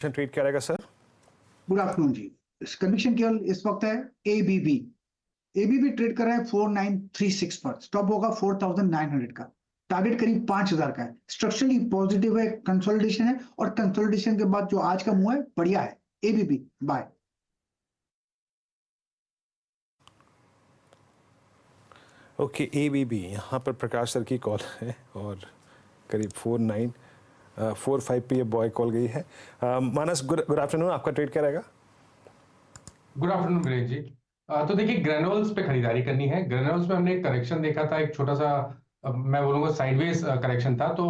Trade क्या रहेगा sir? Good afternoon जी। Conviction केवल इस वक्त है एबीबी। एबीबी ट्रेड कर रहा है 4936 पर, स्टॉप होगा 4900 का, टारगेट करीब 5000 का है। स्ट्रक्चरली पॉजिटिव है, कंसोलिडेशन है और कंसोलिडेशन के बाद जो आज का मूव है बढ़िया है। ABB bye. ओके, एबीबी यहाँ पर प्रकाश सर की कॉल है और करीब 45 पे ये बॉय कॉल गई है। मानस, गुड आफ्टरनून, आपका ट्रेड क्या रहेगा? गुड आफ्टरनून वीरेंद्र जी। तो देखिए, ग्रेनुअल्स पे खरीदारी करनी है। ग्रेनुअल्स में हमने एक करेक्शन देखा था, एक छोटा सा मैं बोलूंगा साइडवेज करेक्शन था। तो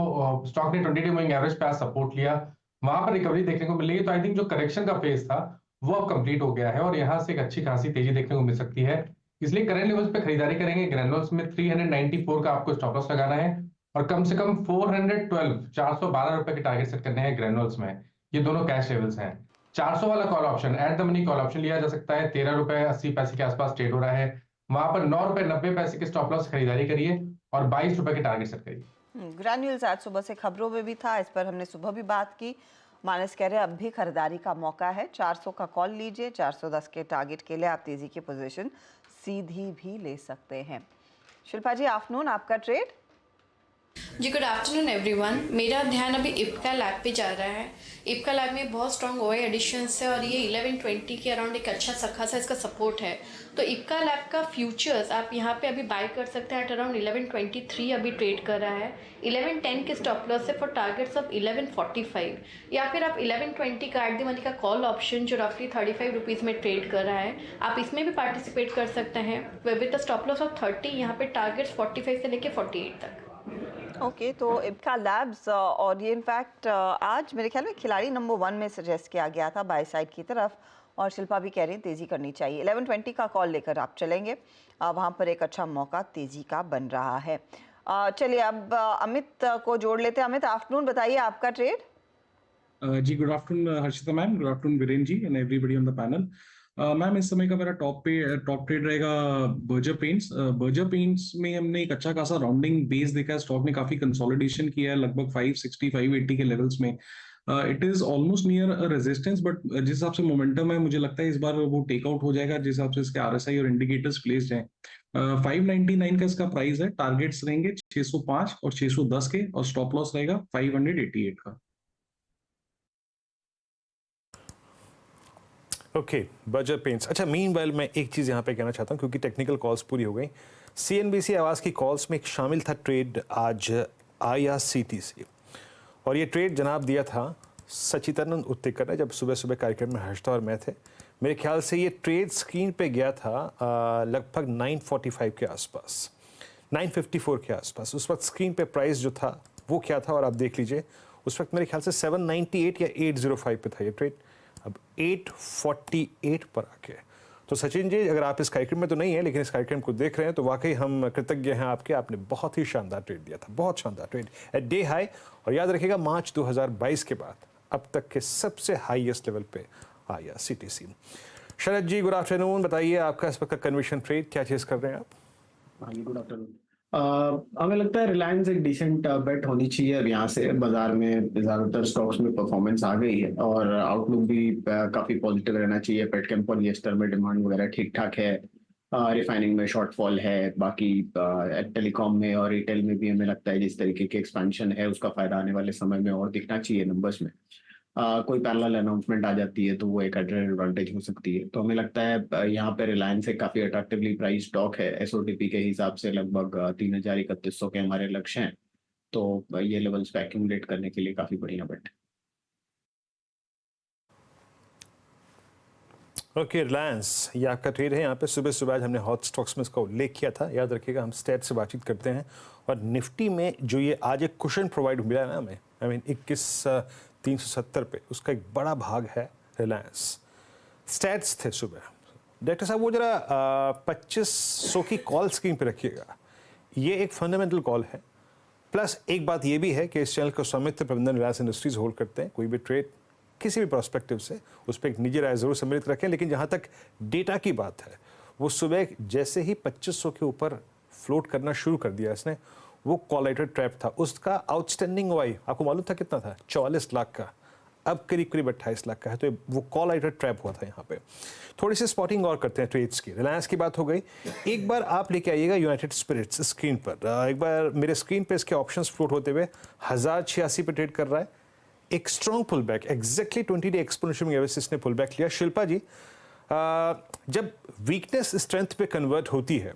स्टॉक ने 20 डे मूविंग एवरेज पे आज सपोर्ट लिया, वहां पर रिकवरी देखने को मिलेगी। तो आई थिंक जो करेक्शन का फेज था वो अब कंप्लीट हो गया है और यहाँ से एक अच्छी खासी तेजी देखने को मिल सकती है। इसलिए करंट लेवल्स पे खरीदारी करेंगे। ग्रेनुअल्स में 394 का आपको स्टॉप लॉस लगाना है और कम से कम 412 रुपए के टारगेट सेट करने हैं ग्रेनुअल्स में। ये दोनों कैश लेवल्स हैं। 400 वाला call option, at the money call option लिया जा सकता है। 13 रुपए 80 पैसे के आसपास ट्रेड हो रहा है। वहां पर 9 रुपए 90 पैसे के स्टॉप लॉस खरीदारी करिए और 22 रुपए के टारगेट सेट करिए। ग्रैन्यूल्स आज सुबह से खबरों में भी था, इस पर हमने सुबह भी बात की। मानस कह रहे हैं अब भी खरीदारी का मौका है। 400 का कॉल लीजिए, 410 के टारगेट के लिए आप तेजी की पोजीशन सीधी भी ले सकते हैं। शिल्पा जी, आफ्टरनून, आपका ट्रेड? जी गुड आफ्टरनून एवरीवन। मेरा ध्यान अभी इप्का लैब पे जा रहा है। इप्का लैब में बहुत स्ट्रॉन्ग ओए एडिशंस है और ये 1120 के अराउंड एक अच्छा सखा सा इसका सपोर्ट है। तो इप्का लैब का फ्यूचर्स आप यहाँ पे अभी बाय कर सकते हैं एट अराउंड 1123 अभी ट्रेड कर रहा है। 1110 के स्टॉप लॉस है फॉर टारगेट्स ऑफ 1145, या फिर आप 1120 का एट द मनी का कॉल ऑप्शन जो रफली 35 रुपीज़ में ट्रेड कर रहा है, आप इसमें भी पार्टिसिपेट कर सकते हैं with the stop loss of 30। यहाँ पे टारगेट्स 45 से लेके 48 तक। ओके, तो इप्का लैब्स और ये इनफैक्ट आज मेरे ख्याल में खिलाड़ी नंबर 1 में सजेस्ट किया गया था बाय साइड की तरफ, और शिल्पा भी कह रही है तेज़ी करनी चाहिए। 1120 का कॉल लेकर आप चलेंगे, वहाँ पर एक अच्छा मौका तेज़ी का बन रहा है। चलिए अब अमित को जोड़ लेते हैं। अमित, आफ्टरनून, बताइए आपका ट्रेड। जी good afternoon Harshita ma'am, good afternoon Virendra ji and everybody on the panel. Ma'am, इस समय का मेरा टॉप ट्रेड रहेगा बर्जर पेंट्स। बर्जर पेंट्स में हमने एक अच्छा खासा राउंडिंग बेस देखा है। स्टॉक ने काफी कंसोलिडेशन किया है लगभग 560 580 के लेवल्स में। It is almost near resistance, but जिस हिसाब से मोमेंटम है मुझे लगता है इस बार वो टेक आउट हो जाएगा जिस हिसाब से इसके आरएसआई और इंडिकेटर्स प्लेस्ड हैं। 599 का इसका प्राइस है। टारगेट्स रहेंगे 605 और 610 के, और स्टॉप लॉस रहेगा 588 का। Okay, Berger paints. अच्छा, मीनवाइल मैं एक चीज़ यहाँ पे कहना चाहता हूँ क्योंकि टेक्निकल कॉल्स पूरी हो गई। सीएनबीसी आवाज़ की कॉल्स में एक शामिल था ट्रेड आज IRCT से, और ये ट्रेड जनाब दिया था सचिदानंद उत्तेकर ने जब सुबह सुबह कार्यक्रम में हर्षिता और मैं थे। मेरे ख्याल से ये ट्रेड स्क्रीन पे गया था लगभग 945 के आसपास, 954 के आसपास। उस वक्त स्क्रीन पे प्राइस जो था वो क्या था, और आप देख लीजिए उस वक्त मेरे ख्याल से 798 या 805 पे था ये ट्रेड। अब 848 पर आके, तो सचिन जी, अगर आप इस कार्यक्रम में तो नहीं है लेकिन इस कार्यक्रम को देख रहे हैं तो वाकई हम कृतज्ञ हैं आपके। आपने बहुत ही शानदार ट्रेड दिया था, बहुत शानदार ट्रेड एट डे हाई। और याद रखिएगा, मार्च 2022 के बाद अब तक के सबसे हाईएस्ट लेवल पे आया CTC। शरद जी, गुड आफ्टरनून, बताइए आपका इस वक्त का कन्विक्शन ट्रेड, क्या चीज़ कर रहे हैं आप? हाँ जी, गुड आफ्टरनून। हमें लगता है रिलायंस एक डिसेंट बेट होनी चाहिए। अब यहाँ से बाजार में ज्यादातर स्टॉक्स में परफॉर्मेंस आ गई है और आउटलुक भी काफी पॉजिटिव रहना चाहिए। पेटकेम पॉलिएस्टर में डिमांड वगैरह ठीक ठाक है। रिफाइनिंग में शॉर्टफॉल है। बाकी टेलीकॉम में और रिटेल में भी हमें लगता है जिस तरीके की एक्सपेंशन है उसका फायदा आने वाले समय में और दिखना चाहिए नंबर्स में। कोई पैरेलल अनाउंसमेंट आ जाती है तो वो एक एडवांटेज हो सकती है। तो हमें लगता है यहाँ पे रिलायंस एक काफी अट्रैक्टिवली प्राइस स्टॉक है। एसओटीपी के हिसाब से लगभग 3,3100 के हमारे लक्ष्य हैं, तो ये लेवल्स पे एक्यूमुलेट करने के लिए काफी बढ़िया बेट है। ओके, रिलायंस ये आपका ट्रेड है। यहाँ पे सुबह सुबह आज हमने हॉट स्टॉक्स में इसका उल्लेख किया था। याद रखिएगा, हम स्टैट से बातचीत करते हैं और निफ्टी में जो ये आज एक कुशन प्रोवाइड मिला है ना हमें, आई मीन 21,370 पे, उसका एक बड़ा भाग है रिलायंस। स्टैट्स थे सुबह। डायरेक्टर साहब, वो जरा 2500 की कॉल स्क्रीन पे रखिएगा। ये एक फंडामेंटल कॉल है, प्लस एक बात ये भी है कि इस चैनल का स्वामित्व प्रबंधन रिलायंस इंडस्ट्रीज होल्ड करते हैं। कोई भी ट्रेड किसी भी प्रोस्पेक्टिव से उस पर एक निजी राय जरूर सम्मिलित रखें, लेकिन जहाँ तक डेटा की बात है, वो सुबह जैसे ही 2500 के ऊपर फ्लोट करना शुरू कर दिया इसने, वो कॉल राइटर ट्रैप था। उसका आउटस्टैंडिंग वाई आपको मालूम था कितना था? 44 लाख का। अब करीब करीब 28 लाख का है, तो वो कॉल आइटर ट्रैप हुआ था यहाँ पे। थोड़ी सी स्पॉटिंग और करते हैं ट्रेड्स की। रिलायंस की बात हो गई, एक बार आप लेके आइएगा यूनाइटेड स्पिरिट्स स्क्रीन पर। एक बार मेरे स्क्रीन पे इसके ऑप्शंस फ्लोट होते हुए 1086 पे ट्रेड कर रहा है। एक strong pull back, exactly 20 day exponential moving average इसने पुल बैक लिया। शिल्पा जी, जब वीकनेस स्ट्रेंथ पे कन्वर्ट होती है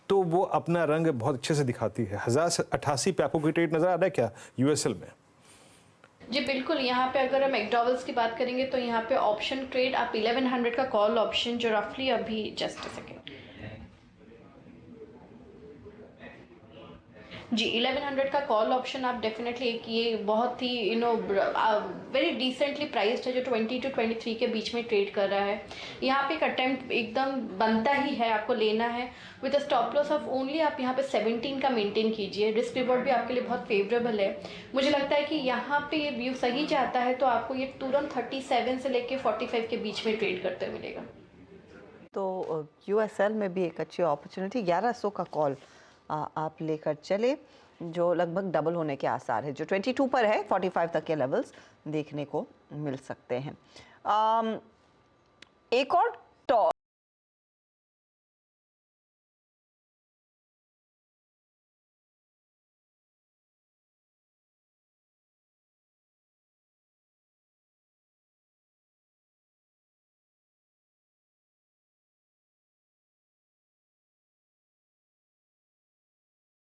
तो वो अपना रंग बहुत अच्छे से दिखाती है। 1088 पे आपको कोई ट्रेड नजर आ रहा है क्या यूएसएल में? जी बिल्कुल, यहाँ पे अगर हम मैकडॉवेल्स की बात करेंगे तो यहाँ पे ऑप्शन ट्रेड आप 1100 का कॉल ऑप्शन जो रफली अभी जस्ट अ सेकेंड जी 1100 का कॉल ऑप्शन आप डेफिनेटली एक ये बहुत ही वेरी डिसेंटली प्राइस्ड है जो 20 to 23 के बीच में ट्रेड कर रहा है। यहाँ पे एक अटेम्प्ट एकदम बनता ही है, आपको लेना है with a stop loss of only आप यहाँ पे 17 का मेंटेन कीजिए। रिस्क रिवॉर्ड भी आपके लिए बहुत फेवरेबल है। मुझे लगता है कि यहाँ पे ये व्यू सही जाता है तो आपको ये तुरंत 37 से लेके 45 के बीच में ट्रेड करते मिलेगा। तो यूएसएल में भी एक अच्छी अपॉर्चुनिटी 1100 का कॉल आप लेकर चले, जो लगभग डबल होने के आसार है। जो 22 पर है, 45 तक के लेवल्स देखने को मिल सकते हैं। एक और